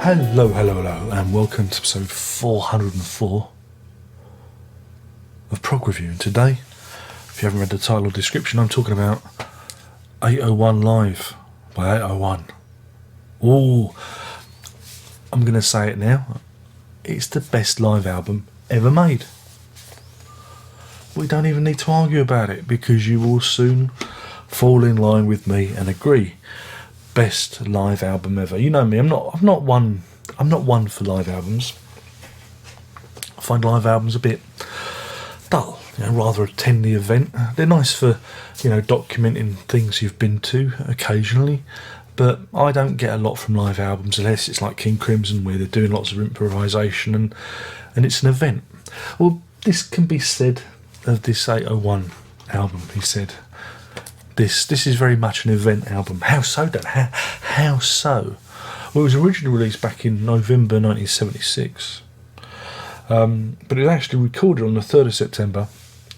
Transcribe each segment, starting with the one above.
Hello, hello, hello, and welcome to episode 404 of Prog Review. And today, if you haven't read the title or description, I'm talking about 801 Live by 801. Ooh, I'm going to say it now. It's the best live album ever made. We don't even need to argue about it because you will soon fall in line with me and agree. Best live album ever. You know me. I'm not one for live albums. I find live albums a bit dull. Rather attend the event. They're nice for documenting things you've been to occasionally, but I don't get a lot from live albums unless it's like King Crimson where they're doing lots of improvisation and it's an event. Well, this can be said of this 801 album. He said. This is very much an event album. How so, Dan? How so? Well, it was originally released back in November 1976. But it was actually recorded on the 3rd of September,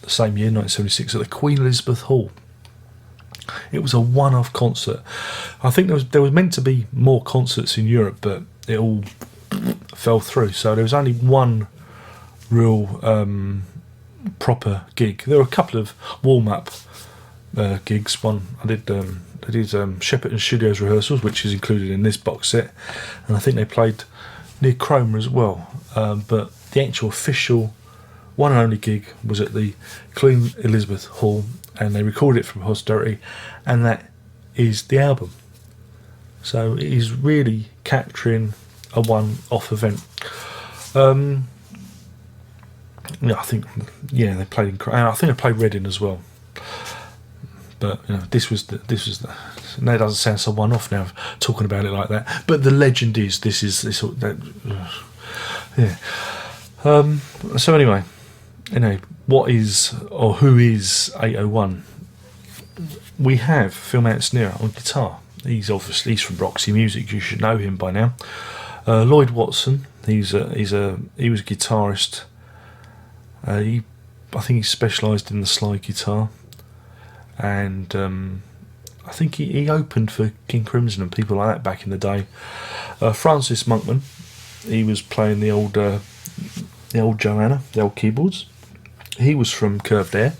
the same year, 1976, at the Queen Elizabeth Hall. It was a one-off concert. I think there was meant to be more concerts in Europe, but it all fell through. So there was only one real proper gig. There were a couple of warm-up gigs. One I did Shepperton Studios rehearsals, which is included in this box set, and I think they played near Cromer as well, but the actual official one and only gig was at the Queen Elizabeth Hall, and they recorded it from posterity, and that is the album. So it is really capturing a one-off event. I think they played in I think they played Reading as well. But this was the. Now it doesn't sound so one-off now, talking about it like that. But the legend is this. Yeah. So anyway, what is or who is 801? We have Phil Manzanera on guitar. He's from Roxy Music. You should know him by now. Lloyd Watson. He was a guitarist. I think he specialised in the slide guitar. And I think he opened for King Crimson and people like that back in the day. Francis Monkman, he was playing the old Joanna, the old keyboards. He was from Curved Air.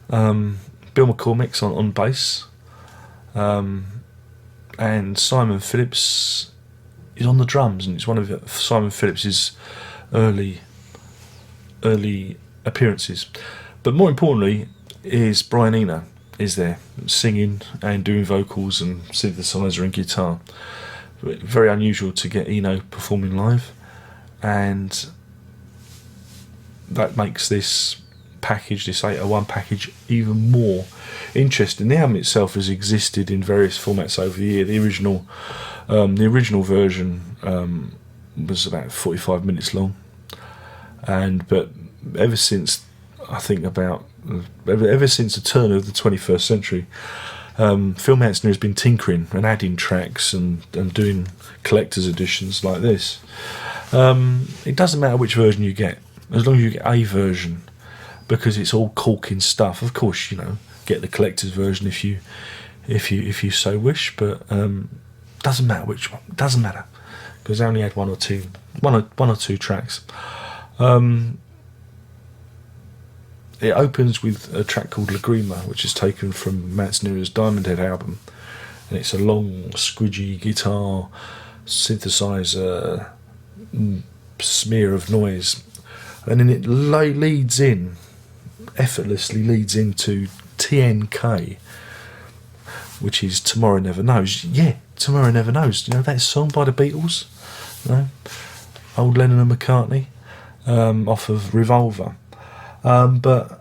Bill McCormick's on bass. And Simon Phillips is on the drums, and it's one of Simon Phillips's early appearances. But more importantly, is Brian Eno is there singing and doing vocals and synthesizer and guitar. Very unusual to get Eno performing live, and that makes this 801 package, even more interesting. The album itself has existed in various formats over the year. The original version was about 45 minutes long, but ever since the turn of the 21st century, Phil Manzanera has been tinkering and adding tracks and doing collector's editions like this. It doesn't matter which version you get, as long as you get a version, because it's all corking stuff. Of course, get the collector's version if you so wish, but doesn't matter which one. Doesn't matter, because I only had one or two tracks. It opens with a track called Lagrima, which is taken from Manzanera's Diamond Head album, and it's a long, squidgy guitar synthesizer smear of noise, and then it effortlessly leads into TNK, which is Tomorrow Never Knows. Yeah, Tomorrow Never Knows. That song by the Beatles, old Lennon and McCartney, off of Revolver. But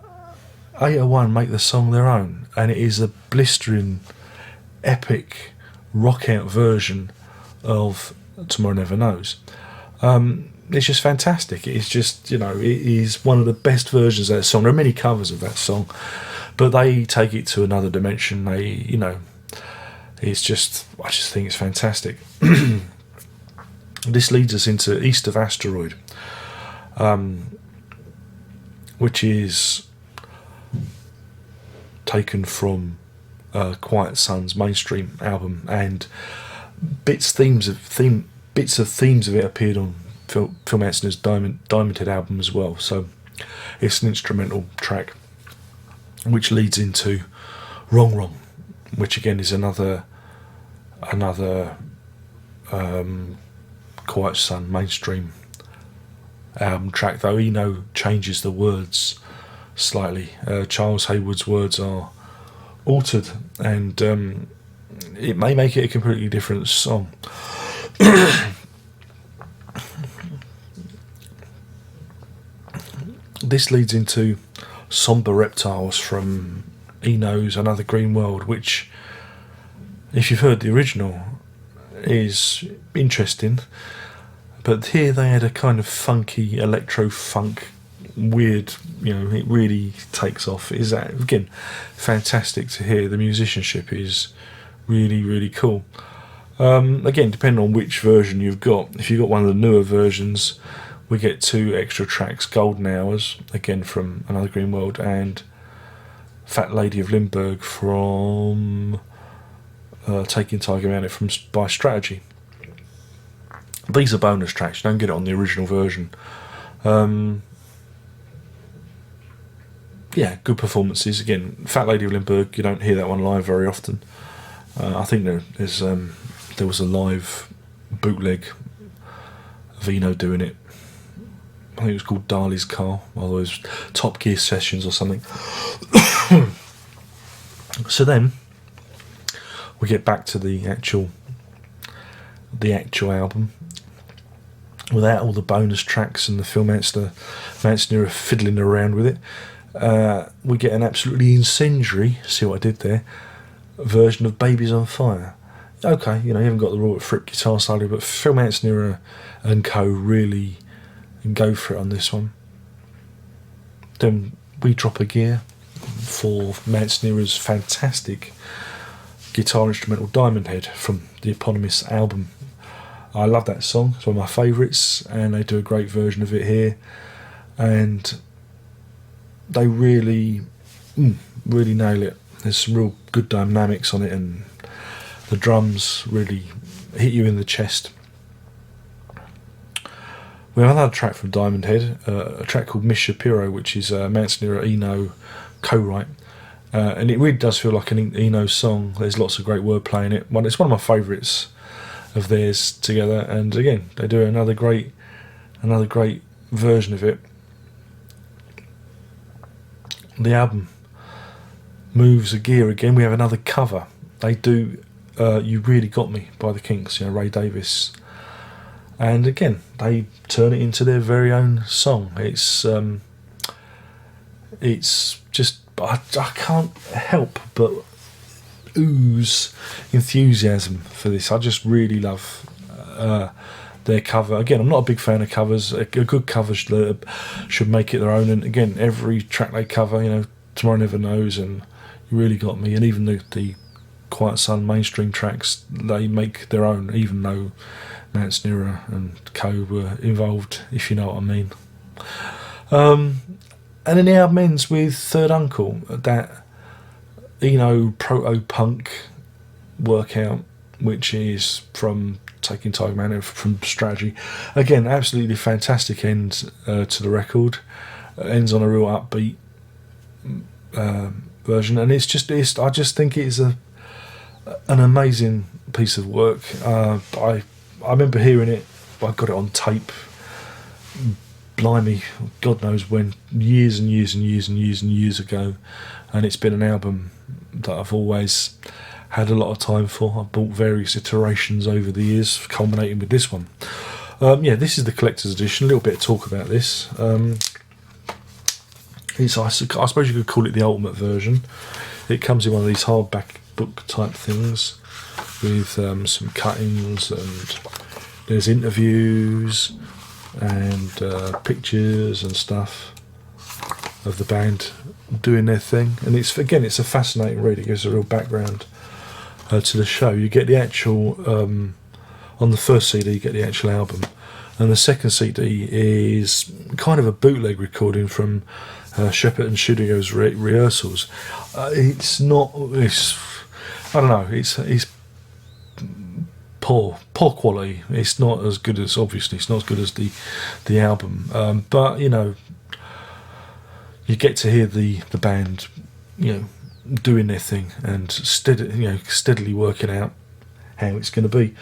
801 make the song their own, and it is a blistering, epic, rock-out version of Tomorrow Never Knows. It's just fantastic. It's just, it is one of the best versions of that song. There are many covers of that song, but they take it to another dimension. It's just, I just think it's fantastic. This leads us into East of Asteroid, which is taken from Quiet Sun's mainstream album, and bits bits of themes of it appeared on Phil Anstey's Diamond Head album as well. So it's an instrumental track, which leads into Wrong Wrong, which again is another Quiet Sun mainstream album track, though Eno changes the words slightly. Charles Hayward's words are altered, and it may make it a completely different song. This leads into Somber Reptiles from Eno's Another Green World, which, if you've heard the original, is interesting, but here they had a kind of funky electro-funk, weird, it really takes off. Is that, again, fantastic to hear. The musicianship is really, really cool. Again, depending on which version you've got. If you've got one of the newer versions, we get 2 extra tracks, Golden Hours, again from Another Green World, and Fat Lady of Limburg from Taking Tiger Mountain by Strategy. These are bonus tracks, you don't get it on the original version. Yeah, good performances. Again, Fat Lady of Limburg, you don't hear that one live very often. I think there was a live bootleg of Eno doing it. I think it was called Darley's Car, or it was Top Gear Sessions or something. So then we get back to the actual album, without all the bonus tracks and the Phil Manstey fiddling around with it. We get an absolutely incendiary, see what I did there, version of Babies on Fire. Okay, you haven't got the Robert Fripp guitar solo, but Phil Manstey and co really go for it on this one. Then we drop a gear for Manstey's fantastic guitar instrumental Diamond Head from the eponymous album. I love that song, it's one of my favourites, and they do a great version of it here, and they really nail it. There's some real good dynamics on it, and the drums really hit you in the chest. We have another track from Diamond Head, a track called Miss Shapiro, which is Manstey Eno co-write, and it really does feel like an Eno song. There's lots of great wordplay in it. It's one of my favourites of theirs together, and again they do another great version of it. The album moves a gear again. We have another cover. They do You Really Got Me by the Kinks, Ray Davies, and again they turn it into their very own song. It's just, I can't help but ooze enthusiasm for this. I just really love their cover. Again, I'm not a big fan of covers. A good cover should make it their own, and again, every track they cover, Tomorrow Never Knows and You Really Got Me, and even the Quiet Sun mainstream tracks, they make their own, even though Manstey and co were involved, if you know what I mean. And then the album ends with Third Uncle, that proto-punk workout, which is from Taking Tiger Mountain from Strategy. Again, absolutely fantastic end to the record. Ends on a real upbeat version, and I just think it is an amazing piece of work. I remember hearing it. I got it on tape. Blimey, God knows when, years and years and years and years and years ago, and it's been an album that I've always had a lot of time for. I've bought various iterations over the years, culminating with this one. This is the collector's edition. A little bit of talk about this. I suppose you could call it the ultimate version. It comes in one of these hardback book type things with some cuttings, and there's interviews and pictures and stuff of the band doing their thing, and it's a fascinating read. It gives a real background to the show. You get the actual on the first CD, you get the actual album, and the second CD is kind of a bootleg recording from Shepherd and Studio's rehearsals. It's poor quality. It's not as good as, obviously, it's not as good as the album. But, you know, you get to hear the band, you know, doing their thing and steadily working out how it's going to be.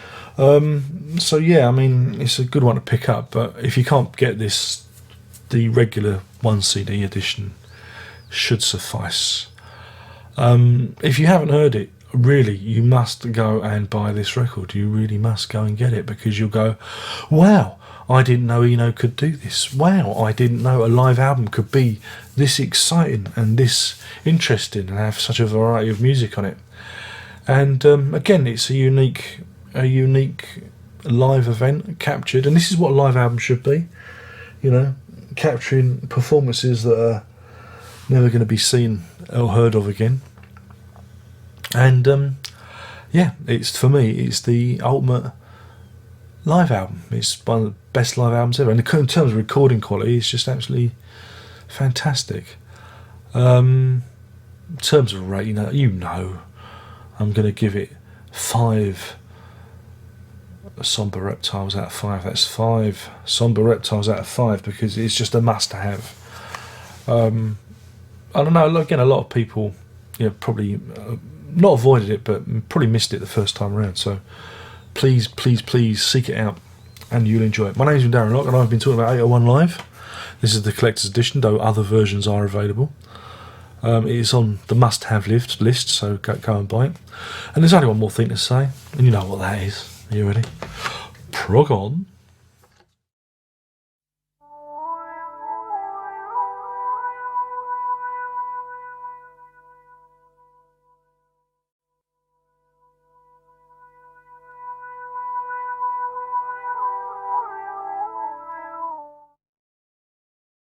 So yeah, I mean, it's a good one to pick up. But if you can't get this, the regular 1 CD edition should suffice. If you haven't heard it, really, you must go and buy this record. You really must go and get it, because you'll go, wow, I didn't know Eno could do this. Wow, I didn't know a live album could be this exciting and this interesting and have such a variety of music on it. And again, it's a unique live event captured, and this is what a live album should be, you know, capturing performances that are never going to be seen or heard of again. And yeah, it's, for me, it's the ultimate live album. It's one of the best live albums ever, and in terms of recording quality, it's just absolutely fantastic. In terms of rating, you know, I'm going to give it 5 somber reptiles out of 5. That's 5 somber reptiles out of 5, because it's just a must-have. I don't know. Again, a lot of people, you know, probably not avoided it, but probably missed it the first time around. So please seek it out, and you'll enjoy it. My name's Darren Locke, and I've been talking about 801 Live. This is the collector's edition, though other versions are available. It is on the must-have list, so go and buy it. And there's only one more thing to say, and you know what that is. Are you ready? Prog on.